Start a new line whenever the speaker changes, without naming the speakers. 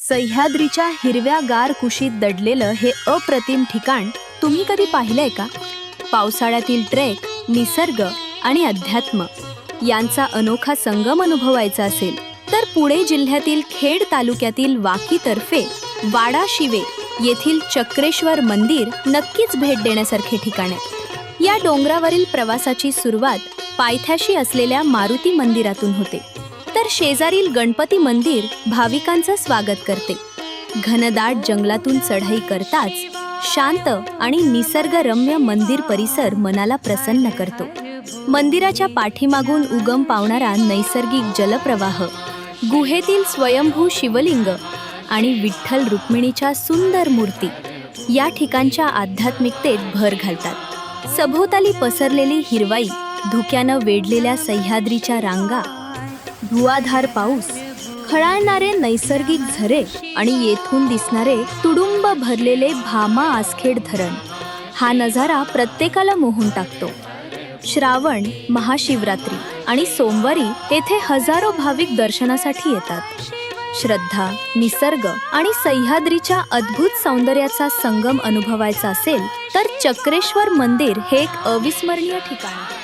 सह्याद्रीच्या हिरव्यागार कुशीत दडलेलं हे अप्रतिम ठिकाण तुम्ही कधी पाहिलंय का? पावसाळ्यातील ट्रेक, निसर्ग आणि अध्यात्म यांचा अनोखा संगम अनुभवायचा असेल तर पुणे जिल्ह्यातील खेड तालुक्यातील वाकीतर्फे वाडा शिवे येथील चक्रेश्वर मंदिर नक्कीच भेट देण्यासारखे ठिकाण आहे. या डोंगरावरील प्रवासाची सुरुवात पायथ्याशी असलेल्या मारुती मंदिरातून होते, तर शेजारील गणपती मंदिर भाविकांचं स्वागत करते. घनदाट जंगलातून चढाई करताच शांत आणि निसर्गरम्य मंदिर परिसर मनाला प्रसन्न करतो. मंदिराच्या पाठीमागून उगम पावणारा नैसर्गिक जलप्रवाह, गुहेतील स्वयंभू शिवलिंग आणि विठ्ठल रुक्मिणीच्या सुंदर मूर्ती या ठिकाणच्या आध्यात्मिकतेत भर घालतात. सभोवताली पसरलेली हिरवाई, धुक्यानं वेढलेल्या सह्याद्रीच्या रांगा, धुवाधार पाऊस, खळाळणारे नैसर्गिक झरे आणि येथून दिसणारे तुडुंब भरलेले भामा आसखेड धरण हा नजारा प्रत्येकाला मोहून टाकतो. श्रावण, महाशिवरात्री आणि सोमवारी येथे हजारो भाविक दर्शनासाठी येतात. श्रद्धा, निसर्ग आणि सह्याद्रीच्या अद्भुत सौंदर्याचा संगम अनुभवायचा असेल तर चक्रेश्वर मंदिर हे एक अविस्मरणीय ठिकाण आहे.